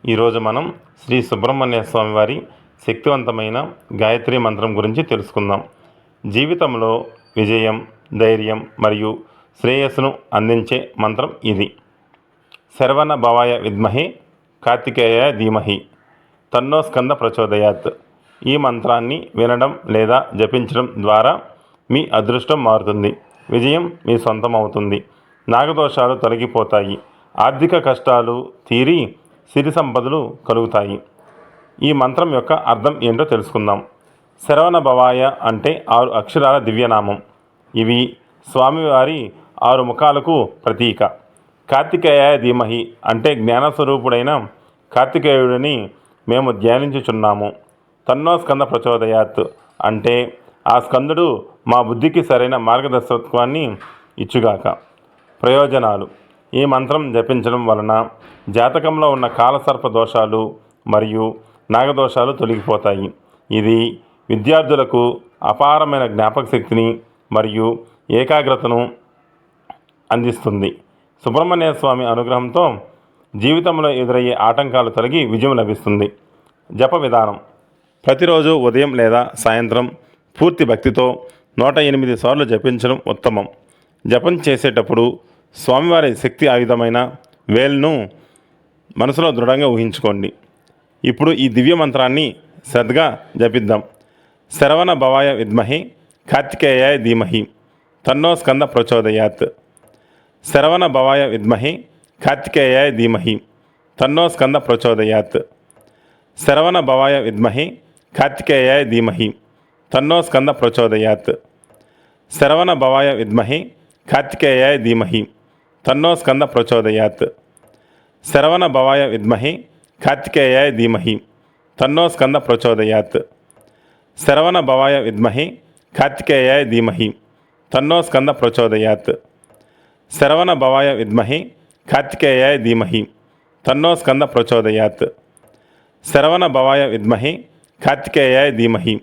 ఈరోజు మనం శ్రీ సుబ్రహ్మణ్య స్వామి వారి శక్తివంతమైన గాయత్రి మంత్రం గురించి తెలుసుకుందాం. జీవితంలో విజయం, ధైర్యం మరియు శ్రేయస్సును అందించే మంత్రం ఇది. శరవణ భవాయ విద్మహే కార్తికేయ ధీమహి తన్నో స్కంద ప్రచోదయాత్. ఈ మంత్రాన్ని వినడం లేదా జపించడం ద్వారా మీ అదృష్టం మారుతుంది, విజయం మీ సొంతం అవుతుంది, నాగదోషాలు తొలగిపోతాయి, ఆర్థిక కష్టాలు తీరి సిరి సంపదలు కలుగుతాయి. ఈ మంత్రం యొక్క అర్థం ఏంటో తెలుసుకుందాం. శరవణ భవాయ అంటే 6 అక్షరాల దివ్యనామం. ఇవి స్వామివారి 6 ముఖాలకు ప్రతీక. కార్తికేయ ధీమహి అంటే జ్ఞానస్వరూపుడైన కార్తికేయుడిని మేము ధ్యానించుచున్నాము. తన్నో స్కంద ప్రచోదయాత్ అంటే ఆ స్కందుడు మా బుద్ధికి సరైన మార్గదర్శకత్వాన్ని ఇచ్చుగాక. ప్రయోజనాలు: ఈ మంత్రం జపించడం వలన జాతకంలో ఉన్న కాలసర్ప దోషాలు మరియు నాగదోషాలు తొలగిపోతాయి. ఇది విద్యార్థులకు అపారమైన జ్ఞాపక శక్తిని మరియు ఏకాగ్రతను అందిస్తుంది. సుబ్రహ్మణ్య స్వామి అనుగ్రహంతో జీవితంలో ఎదురయ్యే ఆటంకాలు తొలగి విజయం లభిస్తుంది. జప విధానం: ప్రతిరోజు ఉదయం లేదా సాయంత్రం పూర్తి భక్తితో 108 సార్లు జపించడం ఉత్తమం. జపం చేసేటప్పుడు స్వామివారి శక్తి ఆయుధమైన వేల్ను మనసులో దృఢంగా ఊహించుకోండి. ఇప్పుడు ఈ దివ్య మంత్రాన్ని శ్రద్ధగా జపిద్దాం. శరవణ భవాయ విద్మహే కార్తికేయాయ ధీమహి తన్నో స్కంద ప్రచోదయాత్. శరవణ భవాయ విద్మహే కార్తికేయాయ ధీమహి తన్నో స్కంద ప్రచోదయాత్. శరవణ భవాయ విద్మహే కార్తికేయాయ ధీమహి తన్నో స్కంద ప్రచోదయాత్. శరవణ భవాయ విద్మహే కార్తికేయాయ ధీమహి తన్నో స్కంద ప్రచోదయాత్. శరవణ భవాయ విద్మహే కార్తికేయాయ ధీమహి తన్నో స్కంద ప్రచోదయాత్. శరవణ భవాయ విద్మహే కార్తికేయాయ ధీమహి తన్నో స్కంద ప్రచోదయాత్. శరవణ భవాయ విద్మహే కార్తికేయాయ ధీమహి తన్నో స్కంద ప్రచోదయాత్. శరవణ భవాయ విద్మహే కార్తికేయాయ ధీమహి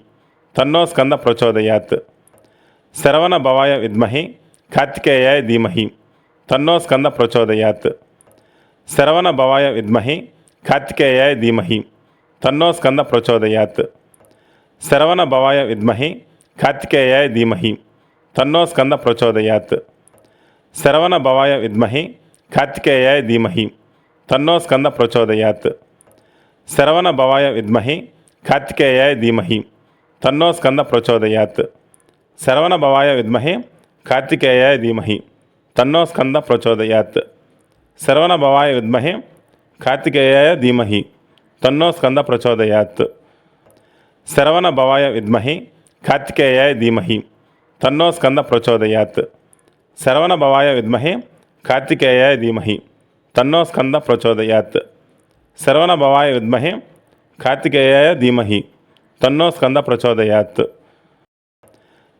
తన్నో స్కంద ప్రచోదయాత్. శరవణ భవాయ విద్మహే కార్తికేయాయ ధీమహి తన్నో స్కంద ప్రచోదయాత్. శరవణ భవాయ విద్మహే కార్తికేయాయ ధీమహి తన్నో స్కంద ప్రచోదయాత్. శరవణ భవాయ విద్మహే కార్తికేయాయ ధీమహి తన్నో స్కంద ప్రచోదయాత్. శరవణ భవాయ విద్మహే కార్తికేయాయ ధీమహి తన్నో స్కంద ప్రచోదయాత్. శరవణ భవాయ విద్మహే కార్తికేయాయ ధీమహి తన్నో స్కంద ప్రచోదయాత్. శరవణ భవాయ విద్మహే కార్తికేయాయ ధీమహి తన్నో స్కంద ప్రచోదయాత్. శరవణ భవాయ విద్మహే కార్తికేయాయ ధీమహి తన్నో స్కంద ప్రచోదయాత్. శరవణ భవాయ విద్మహే కార్తికేయాయ ధీమహి తన్నో స్కంద ప్రచోదయాత్. శరవణ భవాయ విద్మహే కార్తికేయాయ ధీమహి తన్నో స్కంద ప్రచోదయాత్. శరవణ భవాయ విద్మహే కార్తికేయాయ ధీమహి తన్నో స్కంద ప్రచోదయాత్. శరవణ భవాయ విద్మహే కార్తికేయాయ ధీమహి తన్నో స్కంద ప్రచోదయాత్.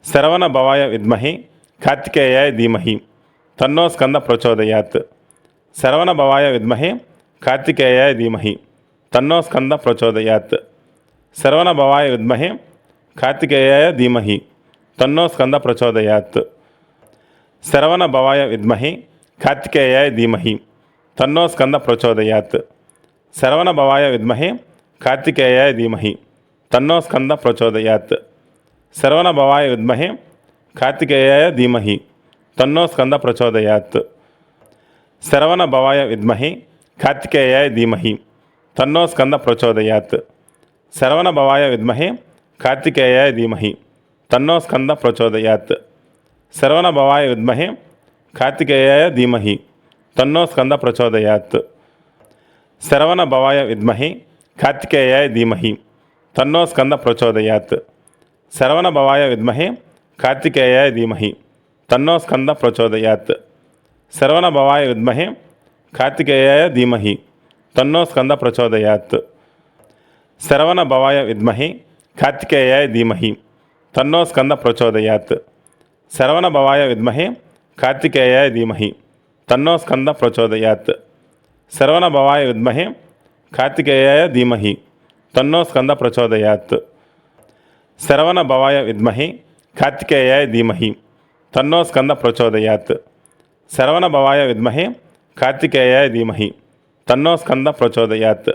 శరవణ భవాయ విద్మహే కార్తికేయాయ ధీమహి తన్నో స్కంద ప్రచోదయాత్. శరవణ భవాయ విద్మహే కార్తికేయాయ ధీమహి తన్నో స్కంద ప్రచోదయాత్. శరవణ భవాయ విద్మహే కార్తికేయాయ ధీమహి తన్నో స్కంద ప్రచోదయాత్. శరవణ భవాయ విద్మహే కార్తికేయాయ ధీమహి తన్నో స్కంద ప్రచోదయాత్. శరవణ భవాయ విద్మహే కార్తికేయాయ ధీమహి తన్నో స్కంద ప్రచోదయాత్. శరవణ భవాయ విద్మహే కార్తికేయాయ ధీమహి తన్నో స్కంద ప్రచోదయాత్. శరవణ భవాయ విద్మహే కార్తికేయాయ ధీమహి తన్నో స్కంద ప్రచోదయాత్. శరవణ భవాయ విద్మహే కార్తికేయాయ ధీమహి తన్నో స్కంద ప్రచోదయాత్. శరవణ భవాయ విద్మహే కార్తికేయాయ ధీమహి తన్నో స్కంద ప్రచోదయాత్. శరవణ భవాయ విద్మహే కార్తికేయాయ ధీమహి తన్నో స్కంద ప్రచోదయాత్. శరవణ భవాయ విద్మహే కార్తికేయాయ ధీమహి తన్నో స్కంద ప్రచోదయాత్. శరవణ భవాయ విద్మహే కార్తికేయాయ ధీమహి తన్నో స్కంద ప్రచోదయాత్. శరవణ భవాయ విద్మహే కార్తికేయాయ ధీమహి తన్నో స్కంద ప్రచోదయాత్. శరవణ భవాయ విద్మహే కార్తికేయాయ ధీమహి తన్నో స్కంద ప్రచోదయాత్. శరవణ భవాయ విద్మహే కార్తికేయాయ ధీమహి తన్నో స్కంద ప్రచోదయాత్. శరవణ భవాయ విద్మహే కార్తికేయాయ ధీమహి తన్నో స్కంద ప్రచోదయాత్.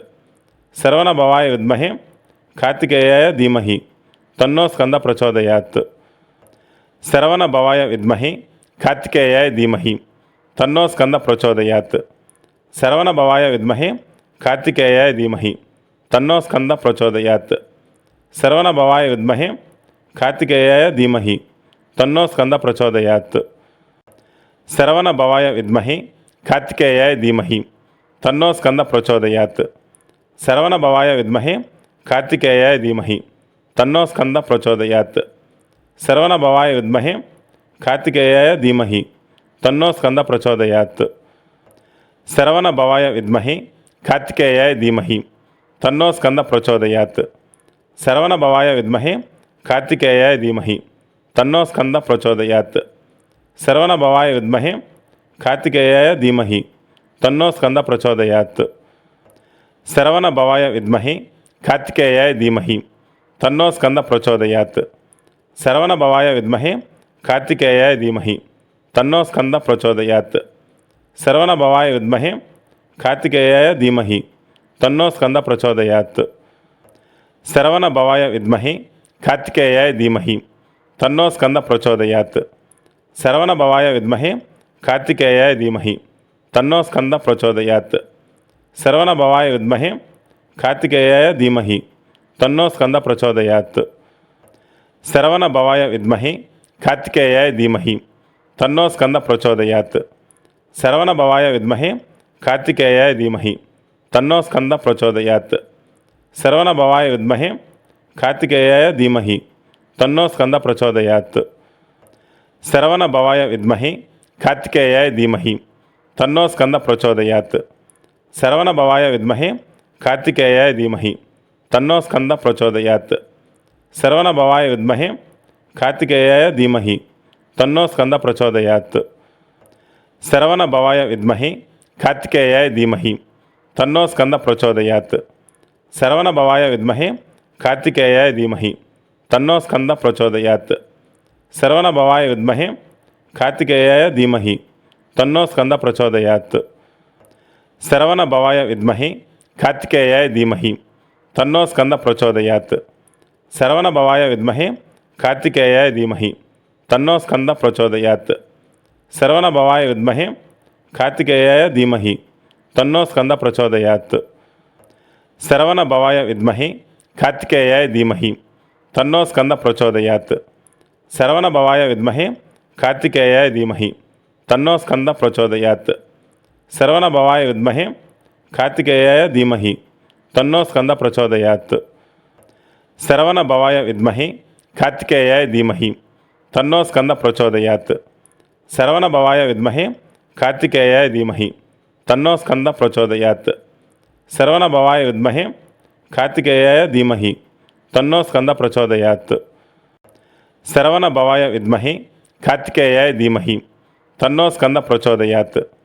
శరవణభవాయ విద్మహే కార్తికేయాయ ధీమహి తన్నో స్కంద ప్రచోదయాత్. శరవణభవాయ విద్మహే కార్తికేయాయ ధీమహి తన్నో స్కంద ప్రచోదయాత్. శరవణభవాయ విద్మహే కార్తికేయాయ ధీమహి తన్నో స్కంద ప్రచోదయాత్. శరవణభవాయ విద్మహే కార్తికేయాయ ధీమహి తన్నో స్కంద ప్రచోదయాత్. శరవణభవాయ విద్మహే కార్తికేయాయ ధీమహి తన్నో స్కంద ప్రచోదయాత్. శరవణభవాయ విద్మహే కార్తికేయాయ ధీమహి తన్నో స్కంద ప్రచోదయాత్. శరవణభవాయ విద్మహే కార్తికేయాయ ధీమహి తన్నో స్కంద ప్రచోదయాత్. శరవణభవాయ విద్మహే కార్తికేయాయ ధీమహి తన్నో స్కంద ప్రచోదయాత్. శరవణభవాయ విద్మహే కార్తికేయాయ ధీమహి తన్నో స్కంద ప్రచోదయాత్. శరవణభవాయ విద్మహే కార్తికేయాయ ధీమహి తన్నో స్కంద ప్రచోదయాత్. శరవణభవాయ విద్మహే కార్తికేయాయ ధీమహి తన్నో స్కంద ప్రచోదయాత్. శరవణభవాయ విద్మహే కార్తికేయాయ ధీమహి తన్నో స్కంద ప్రచోదయాత్. శరవణభవాయ విద్మహే కార్తికేయాయ ధీమహి తన్నో స్కంద ప్రచోదయాత్. శరవణభవాయ విద్మహే కార్తికేయాయ ధీమహి తన్నో స్కంద ప్రచోదయాత్. శరవణభవాయ విద్మహే కార్తికేయాయ ధీమహి తన్నో స్కంద ప్రచోదయాత్. శరవణభవాయ విద్మహే కార్తికేయాయ ధీమహి తన్నో స్కంద ప్రచోదయాత్. శరవణభవాయ విద్మహే కార్తికేయాయ ధీమహి తన్నో స్కంద ప్రచోదయాత్. శరవణభవాయ విద్మహే కార్తికేయాయ ధీమహి తన్నో స్కంద ప్రచోదయాత్. శరవణభవాయ విద్మహే కార్తికేయాయ ధీమహి తన్నో స్కంద ప్రచోదయాత్. శరవణభవాయ విద్మహే కార్తికేయాయ ధీమహి తన్నో స్కంద ప్రచోదయాత్. శరవణభవాయ విద్మహే కార్తికేయాయ ధీమహి తన్నో స్కంద ప్రచోదయాత్. శరవణభవాయ విద్మహే కార్తికేయాయ ధీమహి తన్నో స్కంద ప్రచోదయాత్. శరవణభవాయ విద్మహే కార్తికేయాయ ధీమహి తన్నో స్కంద ప్రచోదయాత్. శరవణభవాయ విద్మహే కార్తికేయాయ ధీమహి తన్నో స్కంద ప్రచోదయాత్. శరవణభవాయ విద్మహే కార్తికేయాయ ధీమహి తన్నో స్కంద ప్రచోదయాత్. శరవణభవాయ విద్మహే కార్తికేయాయ ధీమహి తన్నో స్కంద ప్రచోదయాత్. శరవణభవాయ విద్మహే కార్తికేయాయ ధీమహి తన్నో స్కంద ప్రచోదయాత్. శరవణభవాయ విద్మహే కార్తికేయాయ ధీమహి తన్నో స్కంద ప్రచోదయాత్. శరవణభవాయ విద్మహే కార్తికేయాయ ధీమహి తన్నో స్కంద ప్రచోదయాత్. శరవణభవాయ విద్మహే కార్తికేయాయ ధీమహి తన్నో స్కంద ప్రచోదయాత్. శరవణభవాయ విద్మహే కార్తికేయాయ ధీమహి తన్నో స్కంద ప్రచోదయాత్. శరవణభవాయ విద్మహే కార్తికేయాయ ధీమహి తన్నో స్కంద ప్రచోదయాత్. శరవణభవాయ విద్మహే కార్తికేయాయ ధీమహి తన్నో స్కంద ప్రచోదయాత్. శరవణభవాయ విద్మహే కార్తికేయాయ ధీమహి తన్నో స్కంద ప్రచోదయాత్. శరవణభవాయ విద్మహే కార్తికేయాయ ధీమహి తన్నో స్కంద ప్రచోదయాత్.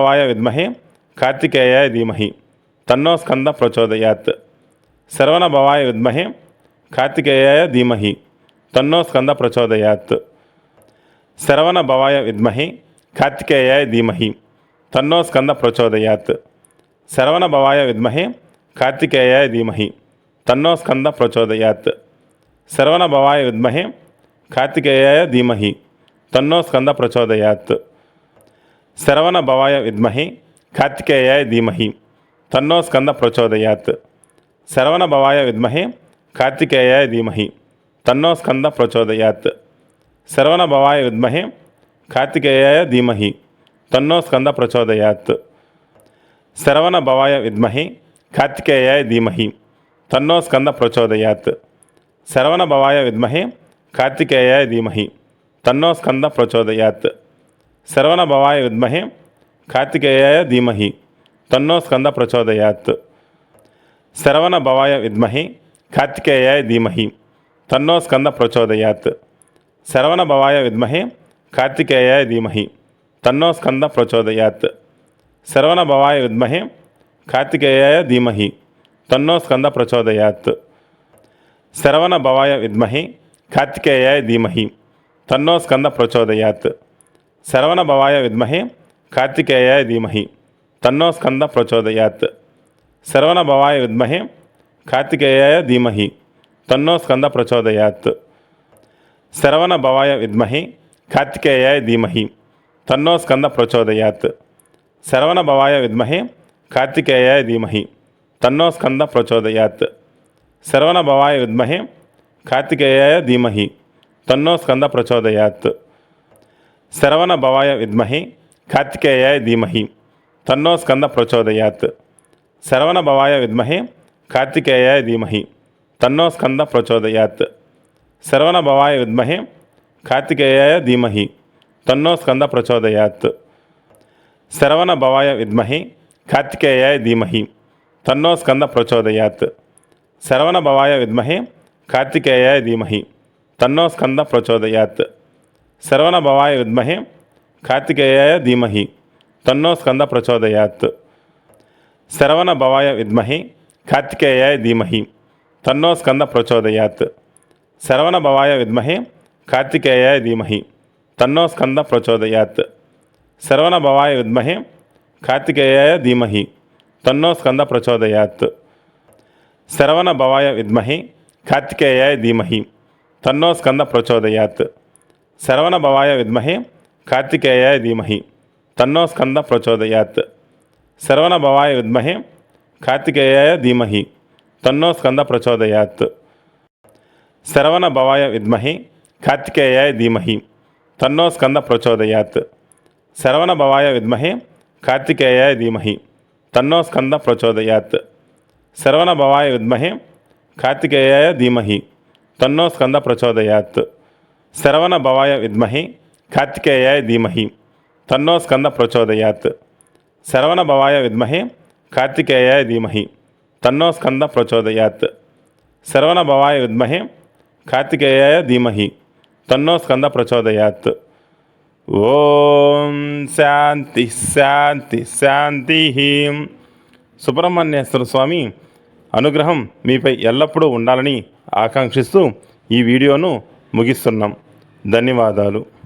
శరవణభవాయ విద్మహే కార్తికేయాయ ధీమహి తన్నో స్కంద ప్రచోదయాత్. శరవణభవాయ విద్మహే కార్తికేయాయ ధీమహి తన్నో స్కంద ప్రచోదయాత్. శరవణభవాయ విద్మహే కార్తికేయాయ ధీమహి తన్నో స్కంద ప్రచోదయాత్. శరవణభవాయ విద్మహే కార్తికేయాయ ధీమహి తన్నో స్కంద ప్రచోదయాత్. శరవణభవాయ విద్మహే కార్తికేయాయ ధీమహి తన్నో స్కంద ప్రచోదయాత్. శరవణభవాయ విద్మహే కార్తికేయాయ ధీమహి తన్నో స్కంద ప్రచోదయాత్. శరవణభవాయ విద్మహే కార్తికేయాయ ధీమహి తన్నో స్కంద ప్రచోదయాత్. శరవణభవాయ విద్మహే కార్తికేయాయ ధీమహి తన్నో స్కంద ప్రచోదయాత్. శరవణభవాయ విద్మహే కార్తికేయాయ ధీమహి తన్నో స్కంద ప్రచోదయాత్. శరవణభవాయ విద్మహే కార్తికేయాయ ధీమహి తన్నో స్కంద ప్రచోదయాత్. శరవణభవాయ విద్మహే కార్తికేయాయ ధీమహి తన్నో స్కంద ప్రచోదయాత్. శరవణభవాయ విద్మహే కార్తికేయాయ ధీమహి తన్నో స్కంద ప్రచోదయాత్. శరవణభవాయ విద్మహే కార్తికేయాయ ధీమహి తన్నో స్కంద ప్రచోదయాత్. శరవణభవాయ విద్మహే కార్తికేయాయ ధీమహి తన్నో స్కంద ప్రచోదయాత్. శరవణభవాయ విద్మహే కార్తికేయాయ ధీమహి తన్నో స్కంద ప్రచోదయాత్. శరవణభవాయ విద్మహే కార్తికేయాయ ధీమహి తన్నో స్కంద ప్రచోదయాత్. శరవణభవాయ విద్మహే కార్తికేయాయ ధీమహి తన్నో స్కంద ప్రచోదయాత్. శరవణభవాయ విద్మహే కార్తికేయాయ ధీమహి తన్నో స్కంద ప్రచోదయాత్. శరవణభవాయ విద్మహే కార్తికేయాయ ధీమహి తన్నో స్కంద ప్రచోదయాత్. శరవణభవాయ విద్మహే కార్తికేయాయ ధీమహి తన్నో స్కంద ప్రచోదయాత్. శరవణభవాయ విద్మహే కార్తికేయాయ ధీమహి తన్నో స్కంద ప్రచోదయాత్. శరవణభవాయ విద్మహే కార్తికేయాయ ధీమహి తన్నో స్కంద ప్రచోదయాత్. శరవణభవాయ విద్మహే కార్తికేయాయ ధీమహి తన్నో స్కంద ప్రచోదయాత్. శరవణభవాయ విద్మహే కార్తికేయాయ ధీమహి తన్నో స్కంద ప్రచోదయాత్. శరవణభవాయ విద్మహే కార్తికేయాయ ధీమహి తన్నో స్కంద ప్రచోదయాత్. శరవణభవాయ విద్మహే కార్తికేయాయ ధీమహి తన్నో స్కంద ప్రచోదయాత్. శరవణభవాయ విద్మహే కార్తికేయాయ ధీమహి తన్నో స్కంద ప్రచోదయాత్. శరవణభవాయ విద్మహే కార్తికేయాయ ధీమహి తన్నో స్కంద ప్రచోదయాత్. శరవణభవాయ విద్మహే కార్తికేయాయ ధీమహి తన్నో స్కంద ప్రచోదయాత్. శరవణభవాయ విద్మహే కార్తికేయాయ ధీమహి తన్నో స్కంద ప్రచోదయాత్. శరవణభవాయ విద్మహే కార్తికేయాయ ధీమహి తన్నో స్కంద ప్రచోదయాత్. శరవణభవాయ విద్మహే కార్తికేయాయ ధీమహి తన్నో స్కంద ప్రచోదయాత్. శరవణభవాయ విద్మహే కార్తికేయాయ ధీమహి తన్నో స్కంద ప్రచోదయాత్. శరవణభవాయ విద్మహే కార్తికేయాయ ధీమహి తన్నో స్కంద ప్రచోదయాత్. శరవణభవాయ విద్మహే కార్తికేయాయ ధీమహి తన్నో స్కంద ప్రచోదయాత్. శరవణభవాయ విద్మహే కార్తికేయాయ ధీమహి తన్నో స్కంద ప్రచోదయాత్. శరవణభవాయ విద్మహే కార్తికేయాయ ధీమహి తన్నో స్కంద ప్రచోదయాత్. శరవణభవాయ విద్మహే కార్తికేయాయ ధీమహి తన్నో స్కంద ప్రచోదయాత్. ఓం శాంతి శాంతి శాంతి. సుబ్రహ్మణ్యేశ్వర స్వామి అనుగ్రహం మీపై ఎల్లప్పుడూ ఉండాలని ఆకాంక్షిస్తూ ఈ వీడియోను ముగిస్తున్నాం. ధన్యవాదాలు.